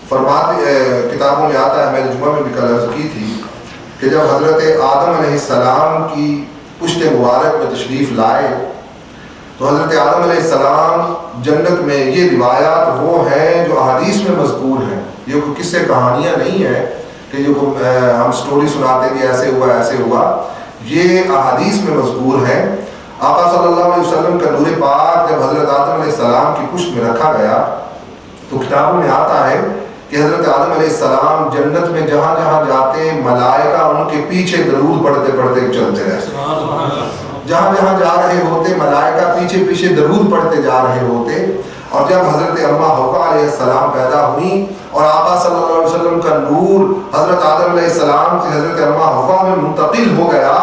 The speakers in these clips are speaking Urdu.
فرماتے کتابوں میں آتا ہے، میں نے جمعہ میں بھی کل عرض کی تھی کہ جب حضرت آدم علیہ السلام کی پشت مبارک میں تشریف لائے تو حضرت آدم علیہ السلام جنت میں، یہ روایات وہ ہیں جو احادیث میں مذکور ہیں، یہ کوئی قصے کہانیاں نہیں ہیں کہ جو ہم سٹوری سناتے کہ ایسے ہوا ایسے ہوا، یہ احادیث میں مذکور ہیں۔ آقا صلی اللہ علیہ وسلم کا نور پاک جب حضرت آدم علیہ السلام کی پشت میں رکھا گیا تو کتابوں میں آتا ہے کہ حضرت آدم علیہ السلام جنت میں جہاں جہاں جاتے ملائکہ ان کے پیچھے درود پڑھتے پڑھتے چلتے رہتے، جہاں جہاں جا رہے ہوتے ملائکہ پیچھے پیچھے درود پڑھتے جا رہے ہوتے۔ اور جب حضرت اماں حوا علیہ السلام پیدا ہوئی اور آقا صلی اللہ علیہ وسلم کا نور حضرت آدم علیہ السلام سے حضرت اماں حوا میں منتقل ہو گیا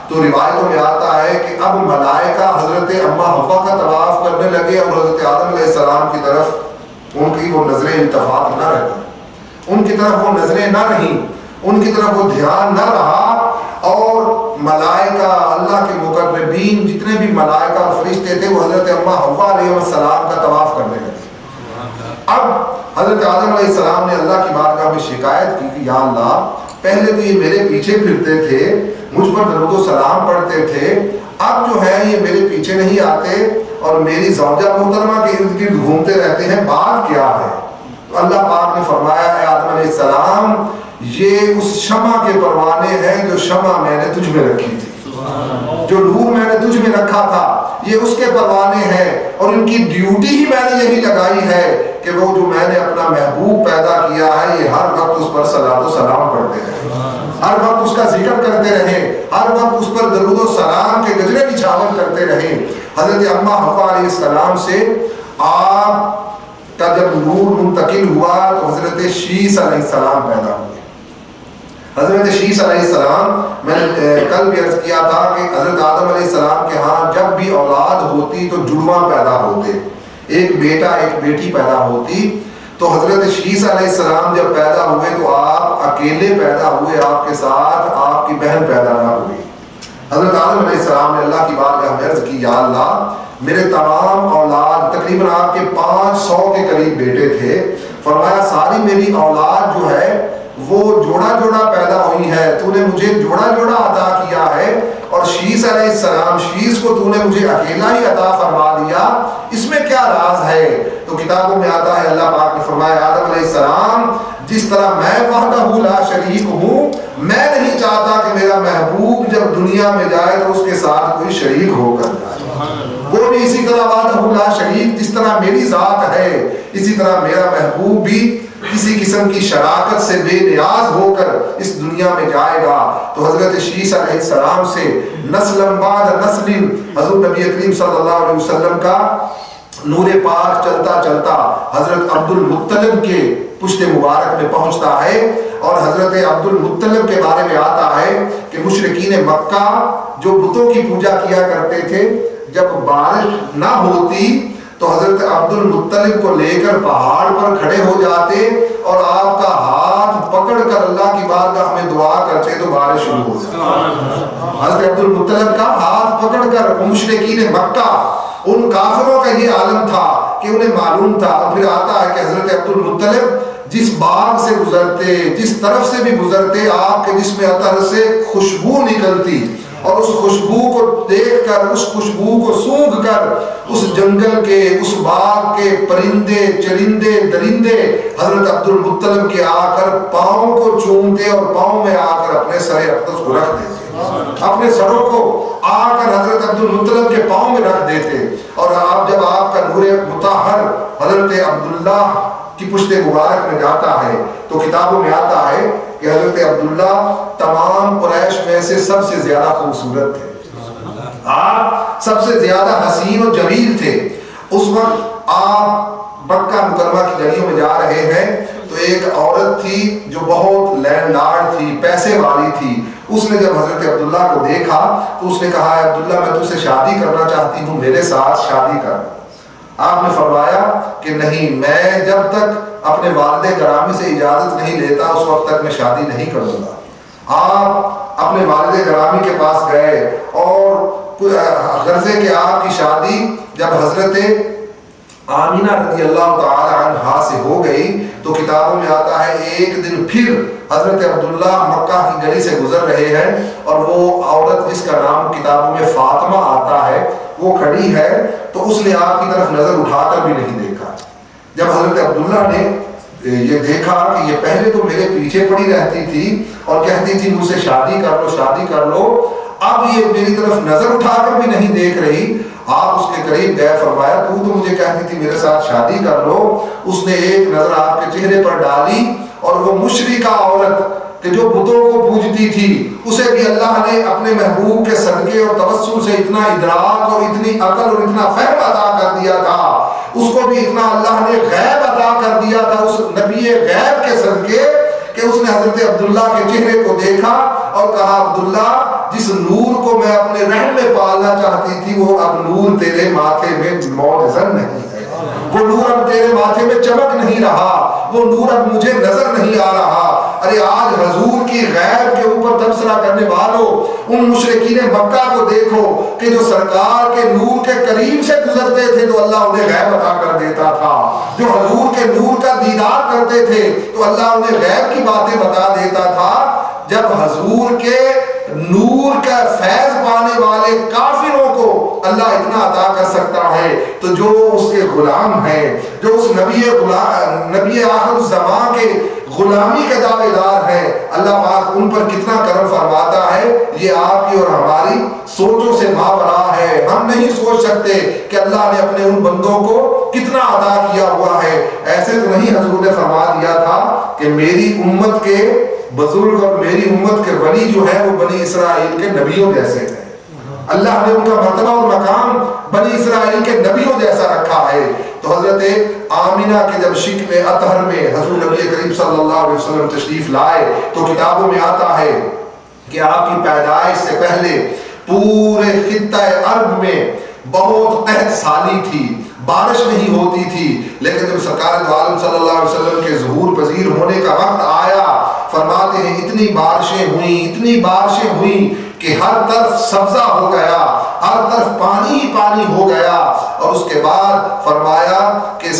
تو روایتوں میں آتا ہے کہ اب ملائکہ حضرت اماں حوا کا طواف کرنے لگے اور حضرت آدم علیہ السلام کی طرف ان کی وہ نظریں التفات نہ رہی، ان کی طرف وہ نظریں نہ رہیں، ان کی طرف وہ دھیان نہ رہا، اور ملائکہ اللہ کے مقربین جتنے بھی ملائکہ اور فرشتے تھے وہ حضرت اماں حوا علیہ السلام کا طواف کرنے لگے۔ اب حضرت آدم علیہ السلام نے اللہ کی بارگاہ میں شکایت کی کہ یا اللہ، پہلے تو یہ میرے پیچھے پھرتے تھے، مجھ پر درود و سلام پڑھتے تھے، اب جو ہے یہ میرے پیچھے نہیں آتے اور میری زوجہ محترمہ کے ارد گرد گھومتے رہتے ہیں، بات کیا ہے؟ تو اللہ پاک نے فرمایا اے آدم علیہ السلام، یہ اس شمع کے پروانے ہیں جو شمع میں نے تجھ میں رکھی تھی، جو نور میں نے تجھ میں رکھا تھا، یہ اس کے پروانے ہیں، اور ان کی ڈیوٹی ہی میں نے یہی لگائی ہے کہ وہ جو میں نے اپنا محبوب پیدا کیا ہے یہ ہر وقت اس پر صلاۃ و سلام پڑھتے رہیں، ہر وقت اس کا ذکر کرتے رہیں، ہر وقت اس پر درود و سلام کے گجرے نچھاور کرتے رہیں۔ حضرت اماں حوا علیہ السلام سے آپ کا جب نور منتقل ہوا تو حضرت شیس علیہ السلام پیدا ہوئے۔ حضرت شیس علیہ السلام، میں نے کل بھی عرض کیا تھا کہ حضرت آدم علیہ السلام کے ہاں جب بھی اولاد ہوتی تو جڑواں پیدا ہوتے، ایک بیٹا ایک بیٹی پیدا ہوتی، تو حضرت شیس علیہ السلام جب پیدا ہوئے تو آپ اکیلے پیدا ہوئے، آپ کے ساتھ آپ کی بہن پیدا نہ ہوئی۔ حضرت آدم علیہ السلام نے اللہ کی بارگاہ میں عرض کی یا اللہ، میرے تمام اولاد تقریباً آپ کے 500 کے قریب بیٹے تھے، فرمایا ساری میری اولاد جو ہے وہ جوڑا جوڑا پیدا ہوئی ہے، تو نے مجھے جوڑا جوڑا عطا کیا ہے، اور شیس علیہ السلام، شیس کو تو نے مجھے اکیلا ہی عطا فرما دیا، اس میں کیا راز ہے؟ تو کتابوں میں آتا ہے اللہ پاک نے فرمایا آدم علیہ السلام، جس طرح میں وحدہ لا شریک ہوں، میں نہیں چاہتا کہ میرا محبوب جب دنیا میں جائے تو اس کے ساتھ کوئی شریک ہو کر جائے، وہ بھی اسی طرح وحدہ لا شریک، جس طرح میری ذات ہے اسی طرح میرا محبوب بھی کسی قسم کی شراکت سے بے نیاز ہو کر اس دنیا میں جائے گا۔ تو حضرت شیس علیہ السلام سے نسل بعد نسل حضرت نبی کریم صلی اللہ علیہ وسلم کا نور پاک چلتا چلتا حضرت عبد المطلب کے پشت مبارک میں پہنچتا ہے، اور حضرت عبد المطلب کے بارے میں آتا ہے کہ مشرکین مکہ جو بتوں کی پوجا کیا کرتے تھے، جب بارش نہ ہوتی تو حضرت عبد المطلب کو لے کر پہاڑ پر کھڑے ہو جاتے اور آپ کا ہاتھ پکڑ کر اللہ کی بارگاہ میں دعا کرتے تو بارش شروع ہو جاتی۔ حضرت عبد المطلب کا ہاتھ پکڑ کر مشرکین مکہ، ان کافروں کا یہ عالم تھا کہ انہیں معلوم تھا۔ اور پھر آتا ہے کہ حضرت عبد المطلب جس باغ سے گزرتے، جس طرف سے بھی گزرتے، آپ کے جسم عطر سے خوشبو نکلتی، اور اس خوشبو کو دیکھ کر، اس خوشبو کو سونگھ کر اس جنگل کے، اس باغ کے پرندے چرندے درندے حضرت عبد المطلب کے آ کر پاؤں کو چومتے اور پاؤں میں آ کر اپنے سر اقدس کو رکھ دیتے، اپنے سروں کو آ کر حضرت عبد المطلب کے پاؤں میں رکھ دیتے۔ اور آپ جب آپ کا نور مطہر حضرت عبداللہ کی پشت مبارک میں جاتا ہے تو کتابوں میں آتا ہے کہ حضرت عبداللہ تمام قریش میں سے سب سے زیادہ خوبصورت تھے، آپ سب سے زیادہ حسین و جمیل تھے۔ اس وقت آپ مکہ مکرمہ کی گلیوں میں جا رہے ہیں تو ایک عورت تھی جو بہت لینڈ لارڈ تھی، پیسے والی تھی، اس نے جب حضرت عبداللہ کو دیکھا تو اس نے کہا عبداللہ میں تجھ سے شادی کرنا چاہتی ہوں، میرے ساتھ شادی کر۔ آپ نے فرمایا کہ نہیں، میں جب تک اپنے والد گرامی سے اجازت نہیں لیتا اس وقت تک میں شادی نہیں کروں گا۔ آپ اپنے والد گرامی کے پاس گئے اور غرضے کہ آپ کی شادی جب حضرت آمینہ رضی اللہ تعالی عنہا سے ہو گئی تو کتابوں میں آتا ہے ایک دن پھر حضرت عبداللہ مکہ کی گلی سے گزر رہے ہیں اور وہ عورت جس کا نام کتابوں میں فاطمہ آتا ہے وہ کھڑی ہے تو اس نے آپ کی طرف نظر اٹھا کر بھی نہیں دیکھا. جب حضرت عبداللہ نے یہ دیکھا کہ یہ پہلے تو میرے پیچھے پڑی رہتی تھی اور کہتی تھی مجھ سے شادی کر لو شادی کر لو، اب یہ میری طرف نظر اٹھا کر بھی نہیں دیکھ رہی. آپ اس کے قریب گئے، فرمایا تو مجھے کہتی تھی میرے ساتھ شادی کر لو. اس نے ایک نظر آپ کے چہرے پر ڈالی اور وہ مشرکہ عورت کہ جو بتوں کو پوجتی تھی اسے بھی اللہ نے اپنے محبوب کے صدقے اور توسل سے اتنا ادراک اور اتنی عقل اور اتنا فہم عطا کر دیا تھا، اس کو بھی اتنا اللہ نے غیب عطا کر دیا تھا اس نبی غیب کے صدقے کہ اس نے حضرت عبداللہ کے چہرے کو دیکھا اور کہا عبداللہ جس نور کو میں اپنے رحم میں پالنا چاہتی تھی وہ اب نور تیرے ماتھے میں موجزن نہیں ہے، وہ نور اب تیرے ماتھے میں چمک نہیں رہا، وہ نور اب مجھے نظر نہیں آ رہا. ارے آج حضور کی غیب کے اوپر تبصرہ کرنے والوں ان مشرکین مکہ کو دیکھو کہ جو سرکار کے نور کے قریب سے گزرتے تھے تو اللہ انہیں غیب عطا کر دیتا تھا، جو حضور کے نور کا دیدار کرتے تھے تو اللہ انہیں غیب کی باتیں بتا دیتا تھا. جب حضور کے نور کا فیض پانے والے کافروں کو اللہ اتنا عطا کر سکتا ہے تو جو اس کے غلام ہیں، جو اس نبی آخر الزمان کے غلامی کے دعوے دار ہیں، اللہ پاک ان پر کتنا کرم فرماتا ہے. یہ آپ کی اور ہماری سوچوں سے ماورا ہے. ہم نہیں سوچ سکتے کہ اللہ نے اپنے ان بندوں کو کتنا عطا کیا ہوا ہے. ایسے تو نہیں حضور نے فرما دیا تھا کہ میری امت کے بزرگ اور میری امت کے ولی جو ہے وہ بنی اسرائیل کے نبیوں جیسے ہیں. اللہ نے ان کا مرتبہ اور مقام بنی اسرائیل کے نبیوں جیسا رکھا ہے. تو حضرت آمینہ کے جب شکل اطہر میں حضور نبی کریم صلی اللہ علیہ وسلم تشریف لائے تو کتابوں میں آتا ہے کہ آپ کی پیدائش سے پہلے پورے خطہ عرب میں بہت قحط سالی تھی، بارش نہیں ہوتی تھی. لیکن جب سرکار دو عالم صلی اللہ علیہ وسلم کے ظہور پذیر ہونے کا وقت آیا فرماتے ہیں اتنی بارشیں ہوئیں کہ ہر طرف سبزہ ہو گیا، ہر طرف پانی ہی پانی ہو گیا. اور اس کے بعد فرمایا کہ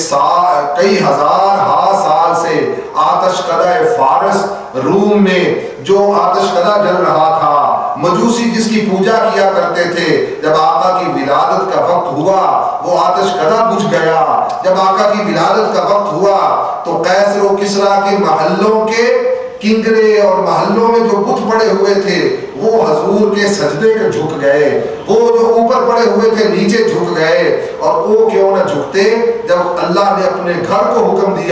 کئی ہزار سال سے آتش کدہ فارس روم میں جو آتش کدہ جل رہا تھا، مجوسی جس کی پوجا کیا کرتے تھے، جب آقا کی ولادت کا وقت ہوا وہ آتش کدہ بجھ گیا. جب آقا کی ولادت کا وقت ہوا تو قیصر و کسریٰ کے محلوں کے کنگرے اور محلوں میں جو بت پڑے ہوئے تھے وہ حضور کے سجدے کے جھک گئے، وہ جو اوپر پڑے ہوئے تھے نیچے جھک گئے. اور وہ کیوں نہ جھکتے جب اللہ نے اپنے گھر کو حکم دیا